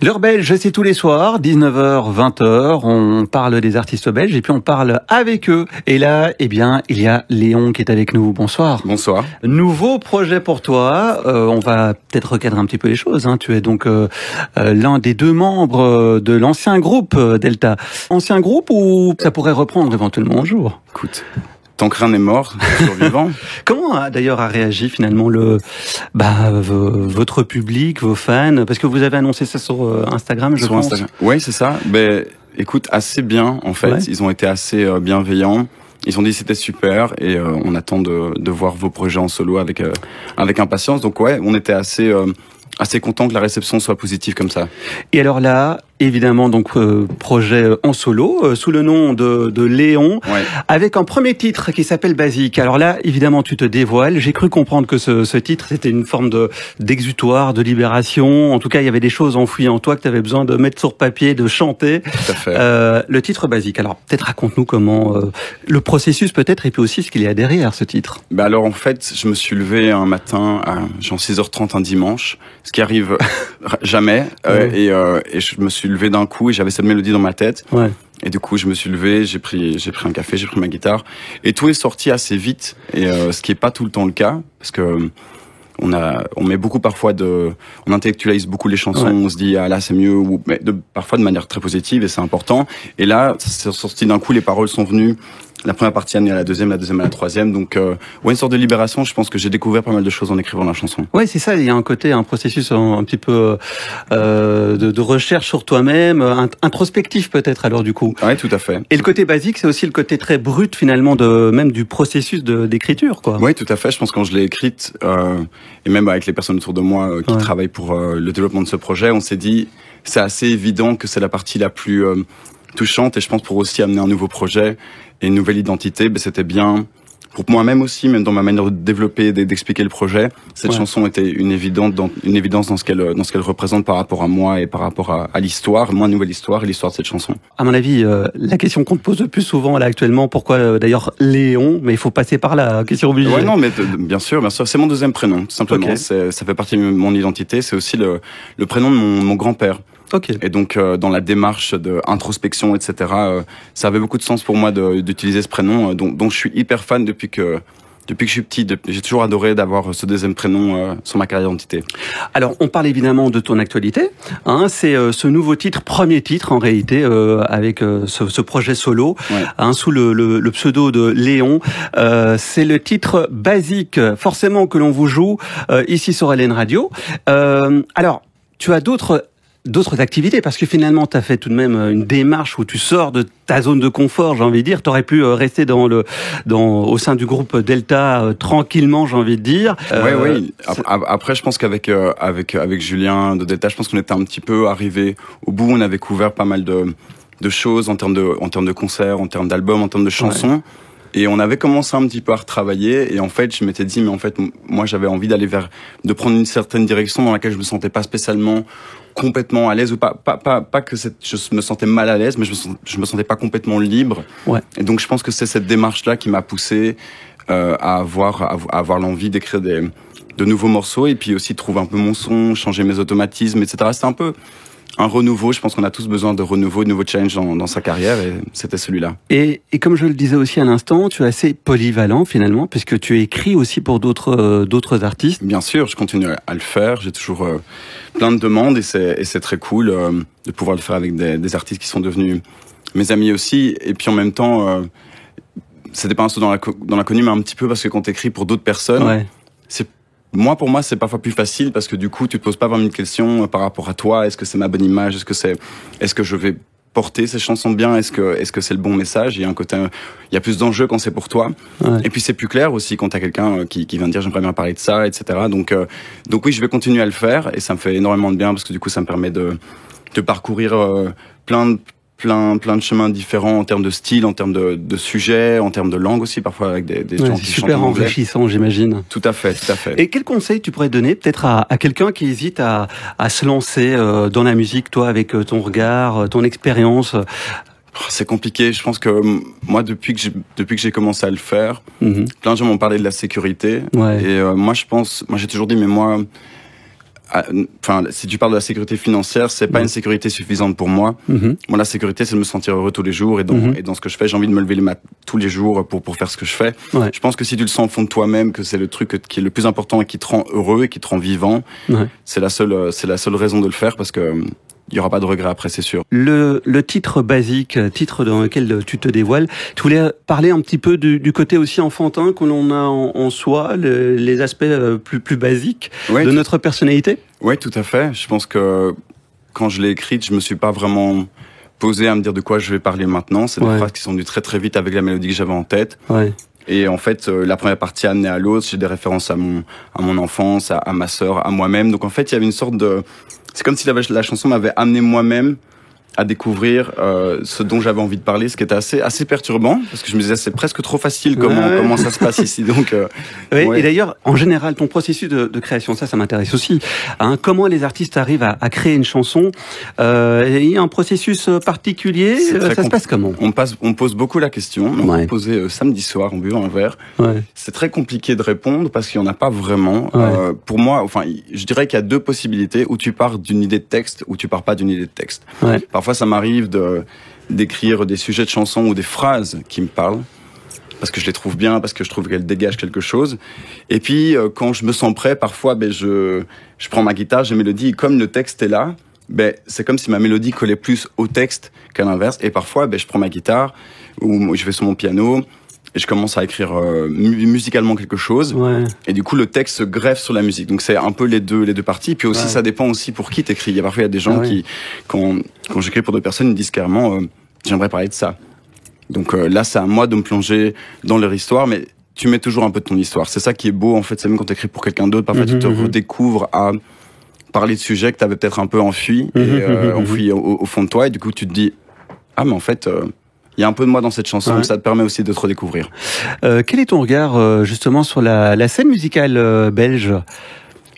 L'heure belge, c'est tous les soirs, 19h, 20h, on parle des artistes belges et puis on parle avec eux. Et là, eh bien, il y a Léon qui est avec nous. Bonsoir. Bonsoir. Nouveau projet pour toi. On va peut-être recadrer un petit peu les choses. Tu es donc l'un des deux membres de l'ancien groupe Delta. Ancien groupe ou ça pourrait reprendre éventuellement un jour? Écoute, tant que rien n'est mort, survivant. Comment d'ailleurs a réagi finalement votre public, vos fans? Parce que vous avez annoncé ça sur Instagram, je pense. Instagram. Oui, c'est ça. Écoute, assez bien en fait. Ouais. Ils ont été assez bienveillants. Ils ont dit que c'était super et on attend de voir vos projets en solo avec impatience. Donc ouais, on était assez content que la réception soit positive comme ça. Et alors là, évidemment, donc projet en solo sous le nom de Léon, ouais. Avec un premier titre qui s'appelle Basique. Alors là, évidemment, tu te dévoiles. J'ai cru comprendre que ce titre c'était une forme d'exutoire, de libération. En tout cas, il y avait des choses enfouies en toi que tu avais besoin de mettre sur papier, de chanter. Tout à fait. Le titre Basique. Alors peut-être raconte-nous comment le processus peut-être et puis aussi ce qu'il y a derrière ce titre. Alors en fait, je me suis levé un matin à genre 6h30 un dimanche, ce qui arrive jamais, ouais. Et je me suis levé d'un coup et j'avais cette mélodie dans ma tête. Ouais. Et du coup, je me suis levé, j'ai pris un café, j'ai pris ma guitare et tout est sorti assez vite. Et ce qui est pas tout le temps le cas parce que on met beaucoup parfois on intellectualise beaucoup les chansons, ouais. On se dit ah là c'est mieux mais parfois de manière très positive et c'est important. Et là, c'est sorti d'un coup, les paroles sont venues. La première partie amenée à la deuxième à la troisième. Donc, une sorte de libération. Je pense que j'ai découvert pas mal de choses en écrivant la chanson. Ouais, c'est ça. Il y a un processus un petit peu de recherche sur toi-même, introspectif peut-être. Alors du coup. Ouais, tout à fait. Et le côté basique, c'est aussi le côté très brut finalement même du processus d'écriture, quoi. Ouais, tout à fait. Je pense que quand je l'ai écrite et même avec les personnes autour de moi qui travaillent pour le développement de ce projet, on s'est dit c'est assez évident que c'est la partie la plus touchante. Et je pense pour aussi amener un nouveau projet et une nouvelle identité, c'était bien pour moi-même aussi, même dans ma manière de développer, d'expliquer le projet. Cette chanson était une évidence dans ce qu'elle représente par rapport à moi et par rapport à l'histoire, ma nouvelle histoire et l'histoire de cette chanson. À mon avis, la question qu'on te pose le plus souvent là actuellement, pourquoi d'ailleurs Léon? Mais il faut passer par là, question obligée. Ouais, non, mais bien sûr, c'est mon deuxième prénom, tout simplement. Okay. Ça fait partie de mon identité. C'est aussi le prénom de mon grand-père. Okay. Et donc dans la démarche d'introspection, etc., ça avait beaucoup de sens pour moi d'utiliser ce prénom, dont je suis hyper fan depuis que je suis petit. J'ai toujours adoré d'avoir ce deuxième prénom sur ma carte d'identité. Alors on parle évidemment de ton actualité, c'est ce nouveau titre, premier titre en réalité, avec ce projet solo, ouais. Sous le pseudo de Léon. C'est le titre Basique, forcément que l'on vous joue ici sur LN Radio. Alors tu as d'autres activités, parce que finalement, tu as fait tout de même une démarche où tu sors de ta zone de confort, j'ai envie de dire. Tu aurais pu rester au sein du groupe Delta tranquillement, j'ai envie de dire. Oui. Après, je pense qu'avec Julien de Delta, je pense qu'on était un petit peu arrivé au bout. On avait couvert pas mal de choses en termes de concerts, en termes d'albums, en termes de chansons. Ouais. Et on avait commencé un petit peu à retravailler et en fait, je m'étais dit, mais en fait, moi, j'avais envie de prendre une certaine direction dans laquelle je me sentais pas spécialement complètement à l'aise ou pas que je me sentais mal à l'aise, mais je me sentais pas complètement libre. Ouais. Et donc, je pense que c'est cette démarche-là qui m'a poussé à avoir l'envie d'écrire de nouveaux morceaux et puis aussi trouver un peu mon son, changer mes automatismes, etc. C'était un peu un renouveau. Je pense qu'on a tous besoin de renouveau, de nouveaux challenges dans sa carrière et c'était celui-là. Et comme je le disais aussi à l'instant, tu es assez polyvalent finalement puisque tu écris aussi pour d'autres artistes. Bien sûr, je continue à le faire. J'ai toujours plein de demandes et c'est très cool de pouvoir le faire avec des artistes qui sont devenus mes amis aussi. Et puis en même temps, c'était pas un saut dans l'inconnu, mais un petit peu parce que quand t'écris pour d'autres personnes, ouais. Pour moi, c'est parfois plus facile parce que du coup, tu te poses pas 20 000 questions par rapport à toi. Est-ce que c'est ma bonne image? Est-ce que je vais porter ces chansons bien? Est-ce que c'est le bon message? Il y a plus d'enjeux quand c'est pour toi. Ouais. Et puis c'est plus clair aussi quand t'as quelqu'un qui vient te dire j'aimerais bien parler de ça, etc. Donc oui, je vais continuer à le faire et ça me fait énormément de bien parce que du coup, ça me permet de parcourir plein de chemins différents en termes de style, en termes de sujets, en termes de langue aussi, parfois avec des gens qui chantent en anglais. C'est super enrichissant, j'imagine. Tout à fait. Et quel conseil tu pourrais donner peut-être à quelqu'un qui hésite à se lancer dans la musique, toi, avec ton regard, ton expérience? C'est compliqué. Je pense que moi, depuis que j'ai commencé à le faire, plein de gens m'ont parlé de la sécurité. Ouais. Et moi, j'ai toujours dit, mais moi, enfin, si tu parles de la sécurité financière, c'est pas une sécurité suffisante pour moi. Moi, la sécurité, c'est de me sentir heureux tous les jours et dans ce que je fais, j'ai envie de me lever le matin tous les jours pour faire ce que je fais. Je pense que si tu le sens au fond de toi-même, que c'est le truc qui est le plus important et qui te rend heureux et qui te rend vivant, c'est la seule raison de le faire parce que il y aura pas de regret après, c'est sûr. Le titre basique, titre dans lequel tu te dévoiles, tu voulais parler un petit peu du côté aussi enfantin que l'on a en soi, les aspects plus basiques de notre personnalité? Oui, tout à fait. Je pense que quand je l'ai écrite, je me suis pas vraiment posé à me dire de quoi je vais parler maintenant. C'est des phrases qui sont venues très très vite avec la mélodie que j'avais en tête. Et en fait, la première partie a amené à l'autre. J'ai des références à mon enfance, à ma sœur, à moi-même. Donc en fait, il y avait une sorte de... C'est comme si la chanson m'avait amené moi-même à découvrir ce dont j'avais envie de parler, ce qui était assez perturbant, parce que je me disais c'est presque trop facile comment ça se passe ici. Donc et d'ailleurs, en général, ton processus de création, ça m'intéresse aussi. Hein, comment les artistes arrivent à créer une chanson? Il y a un processus particulier. Ça se passe comment? On pose beaucoup la question. On l'a posé samedi soir en buvant un verre. C'est très compliqué de répondre parce qu'il y en a pas vraiment. Pour moi, enfin, je dirais qu'il y a deux possibilités où tu pars d'une idée de texte ou tu pars pas d'une idée de texte. Parfois, ça m'arrive d'écrire des sujets de chansons ou des phrases qui me parlent, parce que je les trouve bien, parce que je trouve qu'elles dégagent quelque chose. Et puis, quand je me sens prêt, parfois, je prends ma guitare, j'ai une mélodie, et comme le texte est là, c'est comme si ma mélodie collait plus au texte qu'à l'inverse. Et parfois, je prends ma guitare, ou je vais sur mon piano, et je commence à écrire musicalement quelque chose. Et du coup, le texte se greffe sur la musique. Donc, c'est un peu les deux parties. Puis aussi, ça dépend aussi pour qui t'écris. Parfois, il y a des gens qui, quand j'écris pour d'autres personnes, ils me disent carrément, j'aimerais parler de ça. Donc là, c'est à moi de me plonger dans leur histoire, mais tu mets toujours un peu de ton histoire. C'est ça qui est beau, en fait. C'est même quand t'écris pour quelqu'un d'autre, parfois tu te redécouvres à parler de sujets que t'avais peut-être un peu enfui, enfui au fond de toi. Et du coup, tu te dis, ah, mais en fait... il y a un peu de moi dans cette chanson, ça te permet aussi de te redécouvrir. Quel est ton regard justement sur la scène musicale belge?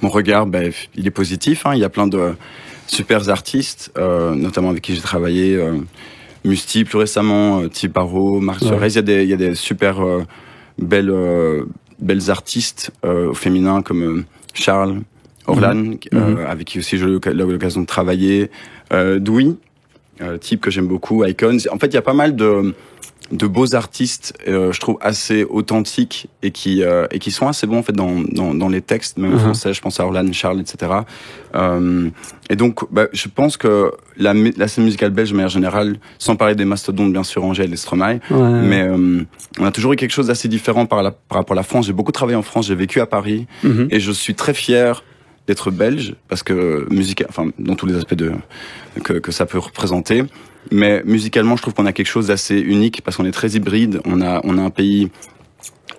Mon regard, il est positif. Il y a plein de super artistes, notamment avec qui j'ai travaillé. Musti, plus récemment, Thibaut Barrault, Marc Suarez. Il y a des super belles artistes au féminin comme Charles, Orlan, avec qui aussi j'ai eu l'occasion de travailler. Douy. Type que j'aime beaucoup, Icons. En fait, il y a pas mal de beaux artistes, je trouve assez authentiques et qui sont assez bons en fait dans les textes, même en français. Je pense à Orlan, Charles, etc. Et donc, je pense que la scène musicale belge, de manière générale, sans parler des mastodontes bien sûr, Angèle et Stromae, mais on a toujours eu quelque chose d'assez différent par rapport à la France. J'ai beaucoup travaillé en France, j'ai vécu à Paris, et je suis très fier d'être belge, parce que dans tous les aspects que ça peut représenter, mais musicalement, je trouve qu'on a quelque chose d'assez unique, parce qu'on est très hybride. On a un pays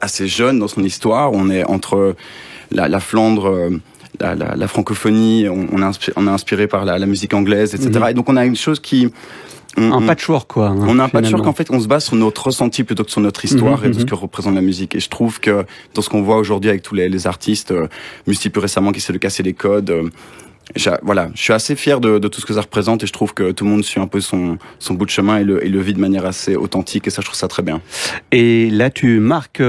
assez jeune dans son histoire. On est entre la Flandre, la francophonie. On est inspiré par la musique anglaise, etc. Et donc, on a une chose qui... Un patchwork, quoi. On a un patchwork, en fait, on se base sur notre ressenti plutôt que sur notre histoire et de ce que représente la musique. Et je trouve que dans ce qu'on voit aujourd'hui avec tous les artistes, Musti plus récemment qui essaie de casser les codes, je suis assez fier de tout ce que ça représente et je trouve que tout le monde suit un peu son bout de chemin et le vit de manière assez authentique et ça, je trouve ça très bien. Et là, tu marques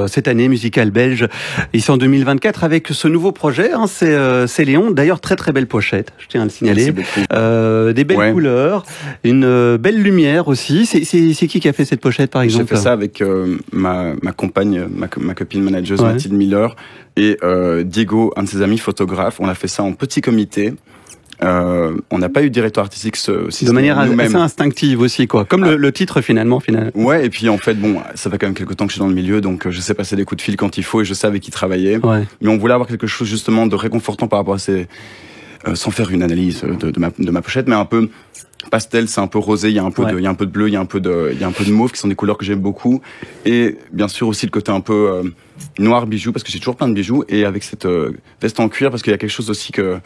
cette année musicale belge ici en 2024 avec ce nouveau projet, c'est Léon. D'ailleurs, très très belle pochette, je tiens à le signaler. Des belles couleurs, une belle lumière aussi. C'est qui a fait cette pochette par exemple? J'ai fait ça avec ma compagne, ma copine manageuse Mathilde Miller et Diego, un de ses amis photographes. On a fait ça en petit comité. On n'a pas eu de directeur artistique de manière assez instinctive aussi, quoi. Comme le titre finalement. Ouais, et puis en fait, ça fait quand même quelques temps que je suis dans le milieu, donc je sais passer des coups de fil quand il faut et je sais avec qui travailler. Mais on voulait avoir quelque chose justement de réconfortant par rapport à ces... sans faire une analyse de ma pochette, mais un peu pastel, c'est un peu rosé, il y a un peu de bleu, il y a un peu de mauve qui sont des couleurs que j'aime beaucoup. Et bien sûr aussi le côté un peu noir bijoux, parce que j'ai toujours plein de bijoux, et avec cette veste en cuir, parce qu'il y a quelque chose aussi que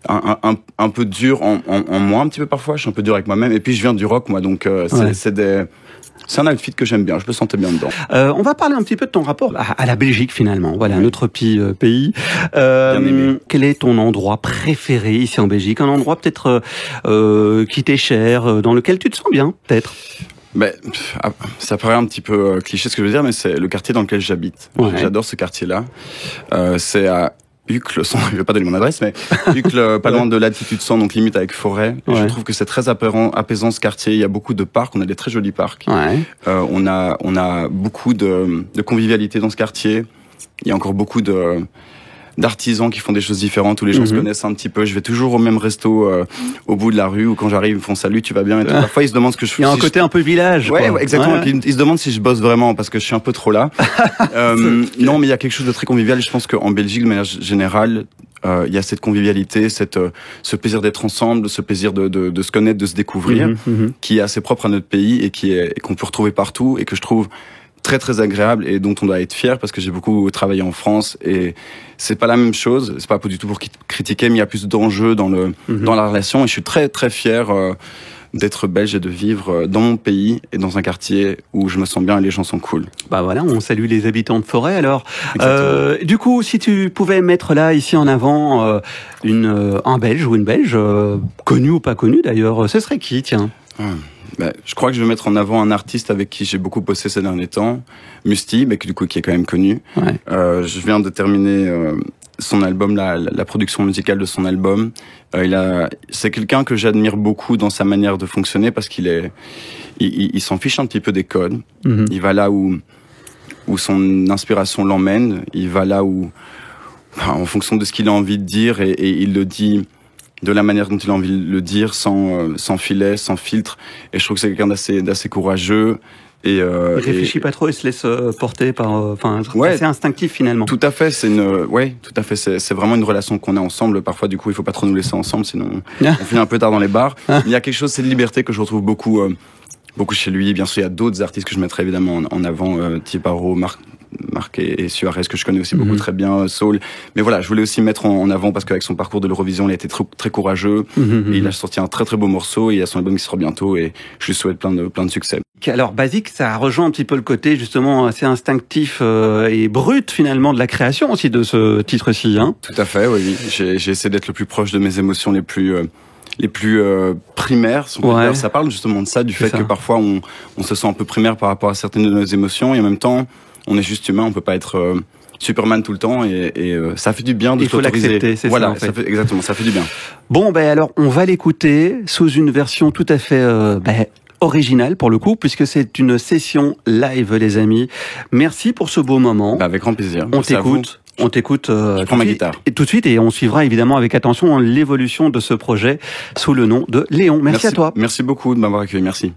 un peu dur en moi un petit peu parfois, je suis un peu dur avec moi-même, et puis je viens du rock moi, donc c'est un outfit que j'aime bien, je me sentais bien dedans. On va parler un petit peu de ton rapport à la Belgique finalement, voilà, notre petit pays. Quel est ton endroit préféré ici en Belgique? Un endroit peut-être qui t'est cher, dans lequel tu te sens bien, peut-être? Ça paraît un petit peu cliché ce que je veux dire, mais c'est le quartier dans lequel j'habite. J'adore ce quartier-là. C'est à Uccle, je vais pas donner mon adresse, mais Uccle, pas loin de Latitude 100, donc limite avec forêt. Ouais. Je trouve que c'est très apaisant ce quartier. Il y a beaucoup de parcs, on a des très jolis parcs. Ouais. On a beaucoup de convivialité dans ce quartier. Il y a encore beaucoup d'artisans qui font des choses différentes, où les gens se connaissent un petit peu. Je vais toujours au même resto au bout de la rue, où quand j'arrive, ils me font salut, tu vas bien et tout. Parfois, ils se demandent ce que je fais. Il y a un côté un peu village. Ouais, exactement. Ouais. Ils se demandent si je bosse vraiment, parce que je suis un peu trop là. Non, mais il y a quelque chose de très convivial. Je pense qu'en Belgique, de manière générale, il y a cette convivialité, ce plaisir d'être ensemble, ce plaisir de se connaître, de se découvrir, qui est assez propre à notre pays et qu'on peut retrouver partout, et que je trouve très très agréable et dont on doit être fier, parce que j'ai beaucoup travaillé en France et c'est pas la même chose. C'est pas du tout pour critiquer, mais il y a plus d'enjeux dans la relation, et je suis très très fier d'être belge et de vivre dans mon pays et dans un quartier où je me sens bien et les gens sont cool. Bah voilà, on salue les habitants de Forêt alors. Du coup, si tu pouvais mettre là ici en avant un Belge ou une Belge, connu ou pas connu d'ailleurs, ce serait qui, tiens? Je crois que je vais mettre en avant un artiste avec qui j'ai beaucoup bossé ces derniers temps, Musti, qui est quand même connu. Ouais. Je viens de terminer son album, la production musicale de son album. C'est quelqu'un que j'admire beaucoup dans sa manière de fonctionner, parce qu'il s'en fiche un petit peu des codes. Il va là où son inspiration l'emmène. Il va là où, en fonction de ce qu'il a envie de dire, et il le dit de la manière dont il a envie de le dire, sans filet, sans filtre. Et je trouve que c'est quelqu'un d'assez courageux. Il réfléchit pas trop, il se laisse porter par, assez instinctif finalement. Tout à fait, tout à fait. C'est vraiment une relation qu'on a ensemble. Parfois, du coup, il faut pas trop nous laisser ensemble, sinon on finit un peu tard dans les bars. Mais il y a quelque chose, c'est de liberté que je retrouve beaucoup chez lui. Bien sûr, il y a d'autres artistes que je mettrais évidemment en avant, Thiebaro, Marc et Suarez, que je connais aussi beaucoup très bien, Soul. Mais voilà, je voulais aussi mettre en avant, parce qu'avec son parcours de l'Eurovision, il a été très, très courageux. Et il a sorti un très très beau morceau, et il y a son album qui sort bientôt, et je lui souhaite plein de succès. Alors, Basique, ça rejoint un petit peu le côté justement assez instinctif et brut finalement de la création aussi de ce titre-ci, hein. Tout à fait, oui. J'ai essayé d'être le plus proche de mes émotions les plus primaires. Ça parle justement de ça, du fait que parfois on se sent un peu primaire par rapport à certaines de nos émotions, et en même temps, on est juste humain, on peut pas être Superman tout le temps, et ça fait du bien de s'autoriser. Il faut l'accepter, c'est ça, en fait. Exactement, ça fait du bien. Bon, alors on va l'écouter sous une version tout à fait originale pour le coup, puisque c'est une session live, les amis. Merci pour ce beau moment. Avec grand plaisir. On t'écoute. Je prends ma guitare. Et tout de suite, et on suivra évidemment avec attention l'évolution de ce projet sous le nom de Léon. Merci à toi. Merci beaucoup de m'avoir accueilli. Merci.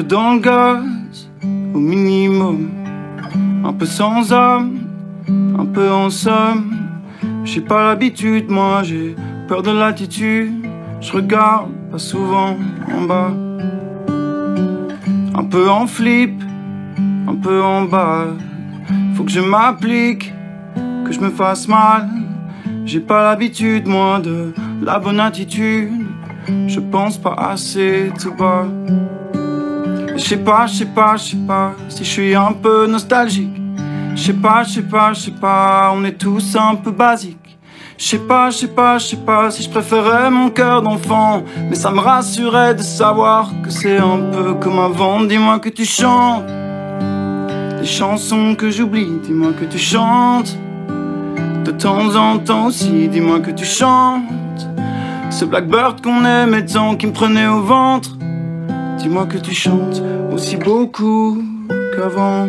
Dans le gaz, au minimum, un peu sans âme, un peu en somme. J'ai pas l'habitude, moi j'ai peur de l'attitude. Je regarde pas souvent en bas. Un peu en flip, un peu en bas. Faut que je m'applique, que je me fasse mal. J'ai pas l'habitude, moi, de la bonne attitude. Je pense pas assez tout bas. Je sais pas si je suis un peu nostalgique. Je sais pas, on est tous un peu basiques. Je sais pas si je préférais mon cœur d'enfant. Mais ça me rassurait de savoir que c'est un peu comme avant. Dis-moi que tu chantes les chansons que j'oublie. Dis-moi que tu chantes de temps en temps aussi. Dis-moi que tu chantes ce Blackbird qu'on aimait tant, qui me prenait au ventre. Dis-moi que tu chantes aussi beaucoup qu'avant.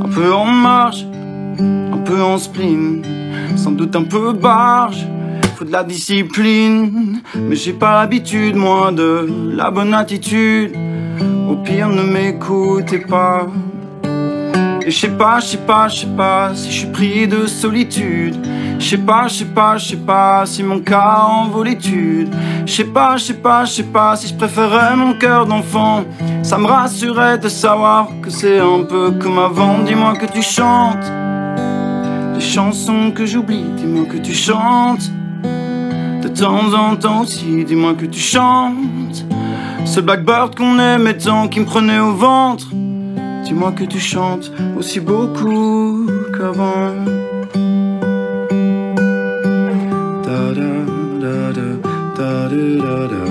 Un peu en marche, un peu en spleen, sans doute un peu barge. Faut de la discipline, mais j'ai pas l'habitude, moi, de la bonne attitude. Au pire, ne m'écoutez pas. Et je sais pas si je suis pris de solitude. Je sais pas si mon cas en vaut l'étude. Je sais pas si je préférais mon cœur d'enfant. Ça me rassurait de savoir que c'est un peu comme avant. Dis-moi que tu chantes les chansons que j'oublie, dis-moi que tu chantes. De temps en temps aussi, dis-moi que tu chantes. Ce blackbird qu'on aimait tant, qui me prenait au ventre. Dis-moi que tu chantes aussi beaucoup qu'avant. Da da da da da da da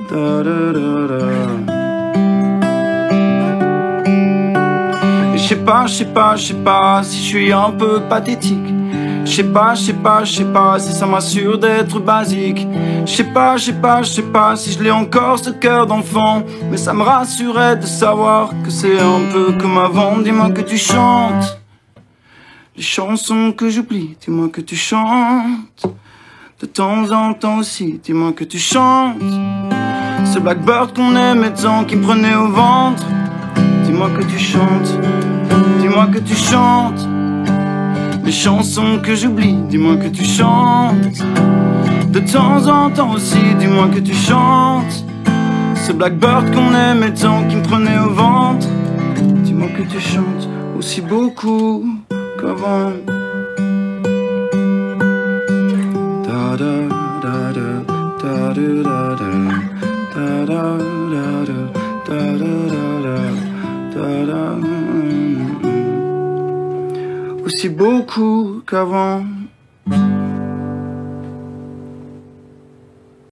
da da da da. Je sais pas si je suis un peu pathétique. Je sais pas si ça m'assure d'être basique. Je sais pas si je l'ai encore ce cœur d'enfant. Mais ça me rassurait de savoir que c'est un peu comme avant. Dis-moi que tu chantes les chansons que j'oublie, dis-moi que tu chantes. De temps en temps aussi, dis-moi que tu chantes. Ce blackbird qu'on aimait tant, qui me prenait au ventre. Dis-moi que tu chantes, dis-moi que tu chantes. Les chansons que j'oublie, dis-moi que tu chantes. De temps en temps aussi, dis-moi que tu chantes. Ce blackbird qu'on aimait tant, qui me prenait au ventre. Dis-moi que tu chantes aussi beaucoup qu'avant. Da da da da da da da da da da da da da. Aussi beaucoup qu'avant.